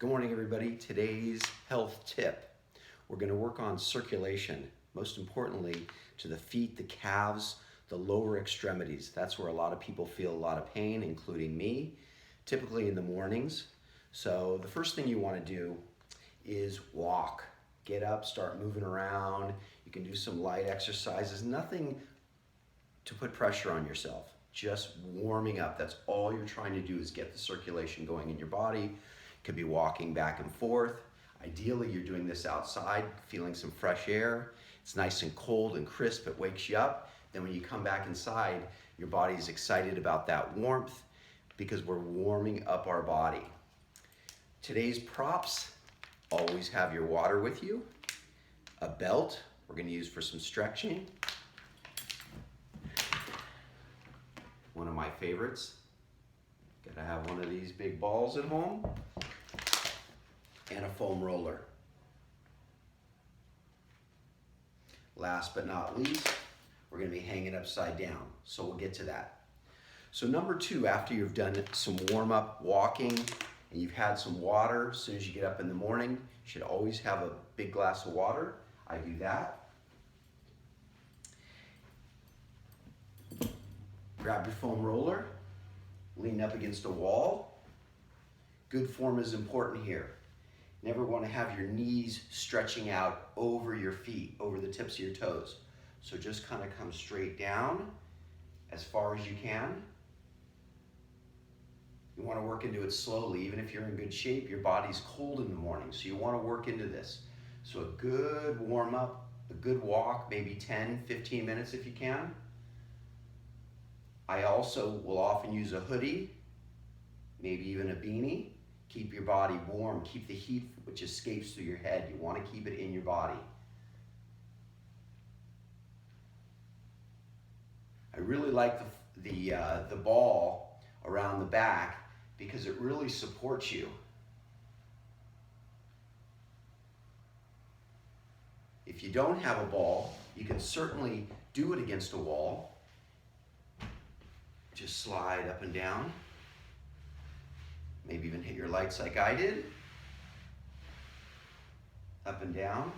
Good morning, everybody. Today's health tip. We're going to work on circulation, most importantly to the feet, the calves, the lower extremities. That's where a lot of people feel a lot of pain, including me, typically in the mornings. So the first thing you want to do is walk. Get up, start moving around. You can do some light exercises, nothing to put pressure on yourself. Just warming up. That's all you're trying to do is get the circulation going in your body. Could be walking back and forth. Ideally, you're doing this outside, feeling some fresh air. It's nice and cold and crisp. It wakes you up. Then when you come back inside, your body's excited about that warmth because we're warming up our body. Today's props, always have your water with you. A belt, we're going to use for some stretching. One of my favorites. Gotta have one of these big balls at home. And a foam roller. Last but not least, we're going to be hanging upside down. So we'll get to that. So number 2, after you've done some warm-up walking and you've had some water, as soon as you get up in the morning, you should always have a big glass of water. I do that. Grab your foam roller, lean up against a wall. Good form is important here. Never want to have your knees stretching out over your feet, over the tips of your toes. So just kind of come straight down as far as you can. You want to work into it slowly. Even if you're in good shape, your body's cold in the morning, so you want to work into this. So a good warm up, a good walk, maybe 10, 15 minutes if you can. I also will often use a hoodie, maybe even a beanie. Keep your body warm, keep the heat which escapes through your head. You want to keep it in your body. I really like the ball around the back because it really supports you. If you don't have a ball, you can certainly do it against a wall. Just slide up and down. Maybe even hit your lights like I did. Up and down.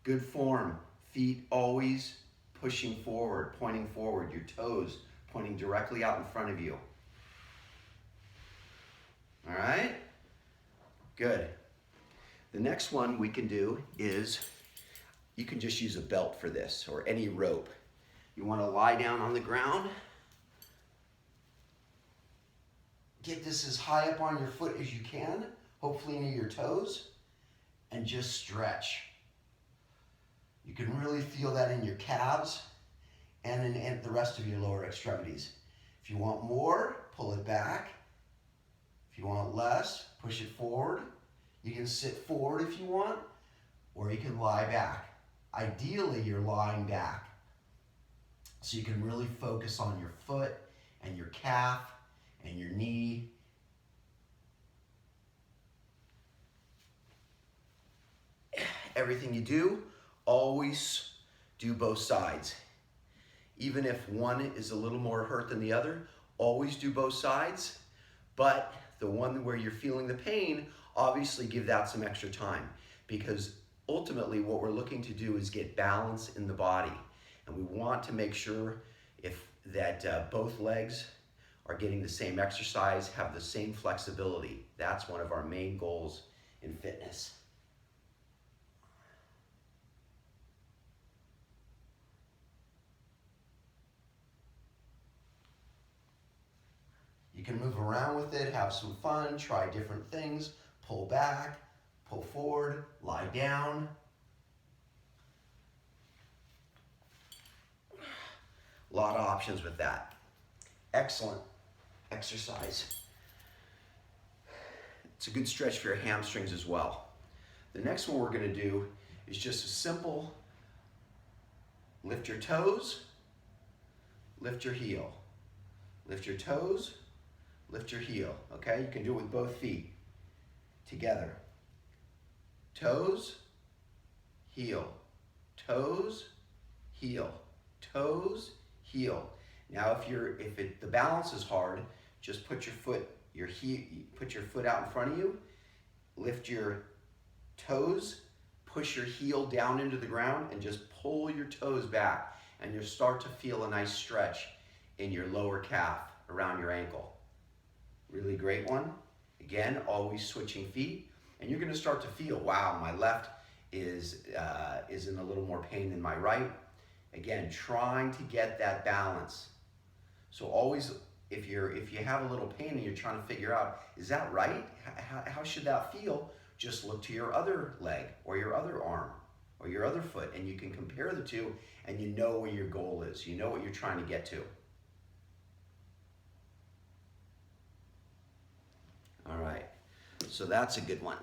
Good form. Feet always pushing forward, pointing forward. Your toes pointing directly out in front of you. All right? Good. The next one we can do is, you can just use a belt for this or any rope. You want to lie down on the ground. Get this as high up on your foot as you can, hopefully near your toes, and just stretch. You can really feel that in your calves and in the rest of your lower extremities. If you want more, pull it back. If you want less, push it forward. You can sit forward if you want, or you can lie back. Ideally, you're lying back, so you can really focus on your foot and your calf and your knee. Everything you do, always do both sides. Even if one is a little more hurt than the other, always do both sides. But the one where you're feeling the pain, obviously give that some extra time, because ultimately what we're looking to do is get balance in the body. And we want to make sure that both legs are getting the same exercise, have the same flexibility. That's one of our main goals in fitness. You can move around with it, have some fun, try different things, pull back, pull forward, lie down. A lot of options with that. Excellent exercise. It's a good stretch for your hamstrings as well. The next one we're going to do is just a simple lift your toes, lift your heel. Lift your toes, lift your heel. Okay? You can do it with both feet together. Toes, heel. Toes, heel. Toes, heel. Now, if the balance is hard, Just put your foot, put your foot out in front of you, lift your toes, push your heel down into the ground, and just pull your toes back. And you'll start to feel a nice stretch in your lower calf around your ankle. Really great one. Again, always switching feet. And you're gonna start to feel, wow, my left is in a little more pain than my right. Again, trying to get that balance. So always, if you have a little pain and you're trying to figure out, is that right? How should that feel? Just look to your other leg or your other arm or your other foot, and you can compare the two, and you know where your goal is. You know what you're trying to get to. All right, so that's a good one.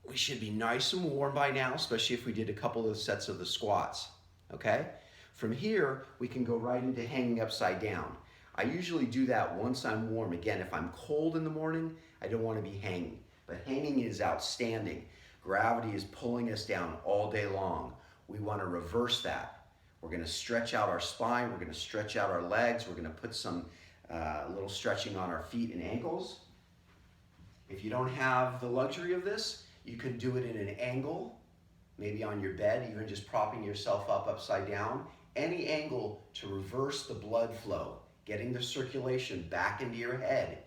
We should be nice and warm by now, especially if we did a couple of sets of the squats, okay? From here, we can go right into hanging upside down. I usually do that once I'm warm. Again, if I'm cold in the morning, I don't want to be hanging. But hanging is outstanding. Gravity is pulling us down all day long. We want to reverse that. We're going to stretch out our spine. We're going to stretch out our legs. We're going to put some little stretching on our feet and ankles. If you don't have the luxury of this, you can do it in an angle, maybe on your bed, even just propping yourself up upside down. Any angle to reverse the blood flow, getting the circulation back into your head.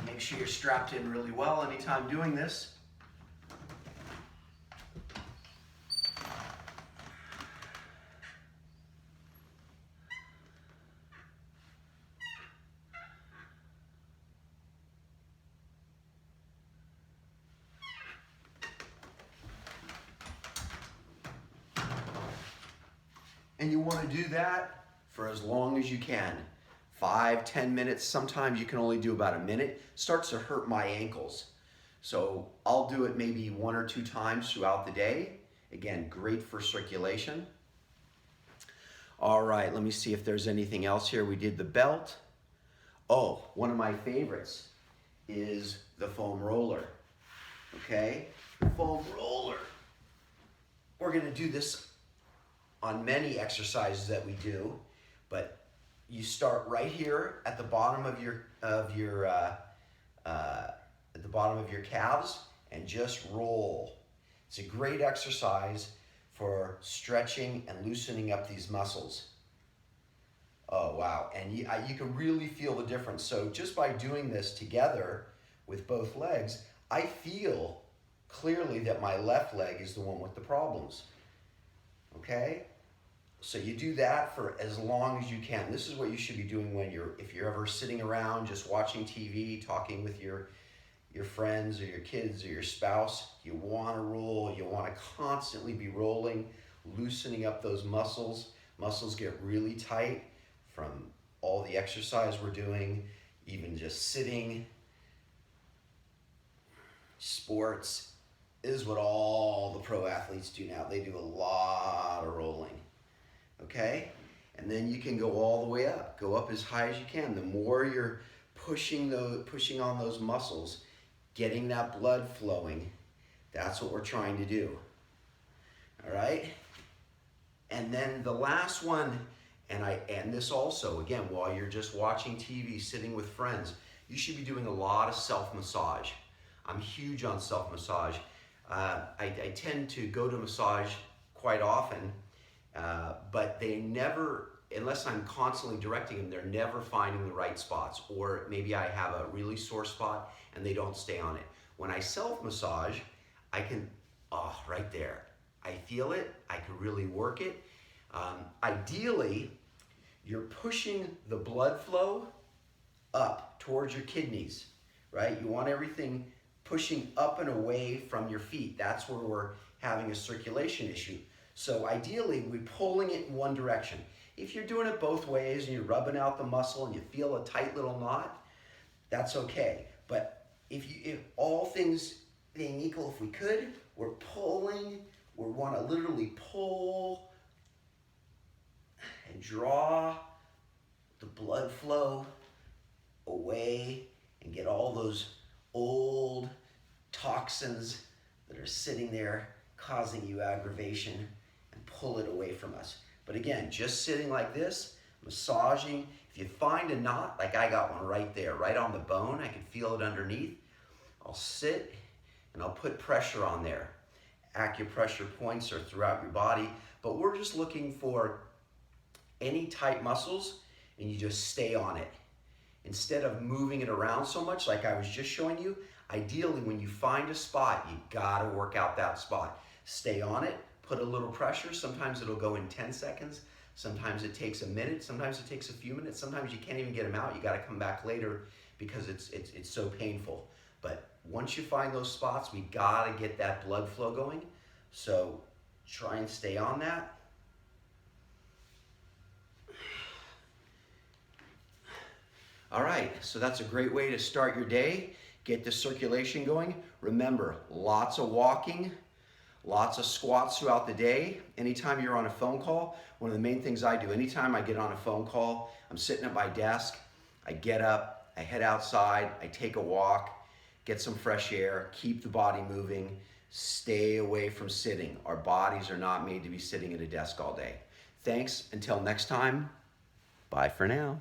Make sure you're strapped in really well anytime doing this. And you want to do that for as long as you can. 5-10 minutes. Sometimes you can only do about a minute. Starts to hurt my ankles. So I'll do it maybe 1 or 2 times throughout the day. Again, great for circulation. All right, let me see if there's anything else here. We did the belt. Oh, one of my favorites is the foam roller. Okay, the foam roller. We're gonna do this on many exercises that we do, but you start right here at the bottom of your calves and just roll. It's a great exercise for stretching and loosening up these muscles. Oh wow, and you can really feel the difference. So just by doing this together with both legs, I feel clearly that my left leg is the one with the problems. Okay? So you do that for as long as you can. This is what you should be doing if you're ever sitting around just watching TV, talking with your friends or your kids or your spouse. You want to roll. You want to constantly be rolling, loosening up those muscles. Muscles get really tight from all the exercise we're doing, even just sitting. Sports is what all the pro athletes do now. They do a lot of rolling. Okay? And then you can go all the way up. Go up as high as you can. The more you're pushing on those muscles, getting that blood flowing, that's what we're trying to do. All right? And then the last one, and this also, again, while you're just watching TV, sitting with friends, you should be doing a lot of self-massage. I'm huge on self-massage. I tend to go to massage quite often, but they never, unless I'm constantly directing them, they're never finding the right spots. Or maybe I have a really sore spot and they don't stay on it. When I self-massage, I can, right there. I feel it, I can really work it. Ideally, you're pushing the blood flow up towards your kidneys, right? You want everything pushing up and away from your feet. That's where we're having a circulation issue. So ideally, we're pulling it in one direction. If you're doing it both ways and you're rubbing out the muscle and you feel a tight little knot, that's okay. But if all things being equal, if we could, we're pulling, we want to literally pull and draw the blood flow away and get all those old toxins that are sitting there causing you aggravation and pull it away from us. But again, just sitting like this, massaging. If you find a knot, like I got one right there, right on the bone, I can feel it underneath. I'll sit and I'll put pressure on there. Acupressure points are throughout your body, but we're just looking for any tight muscles, and you just stay on it. Instead of moving it around so much like I was just showing you, ideally when you find a spot, you gotta work out that spot. Stay on it, put a little pressure. Sometimes it'll go in 10 seconds. Sometimes it takes a minute. Sometimes it takes a few minutes. Sometimes you can't even get them out. You gotta come back later because it's so painful. But once you find those spots, we gotta get that blood flow going. So try and stay on that. All right, so that's a great way to start your day. Get the circulation going. Remember, lots of walking, lots of squats throughout the day. Anytime you're on a phone call, one of the main things I do, anytime I get on a phone call, I'm sitting at my desk, I get up, I head outside, I take a walk, get some fresh air, keep the body moving, stay away from sitting. Our bodies are not made to be sitting at a desk all day. Thanks, until next time, bye for now.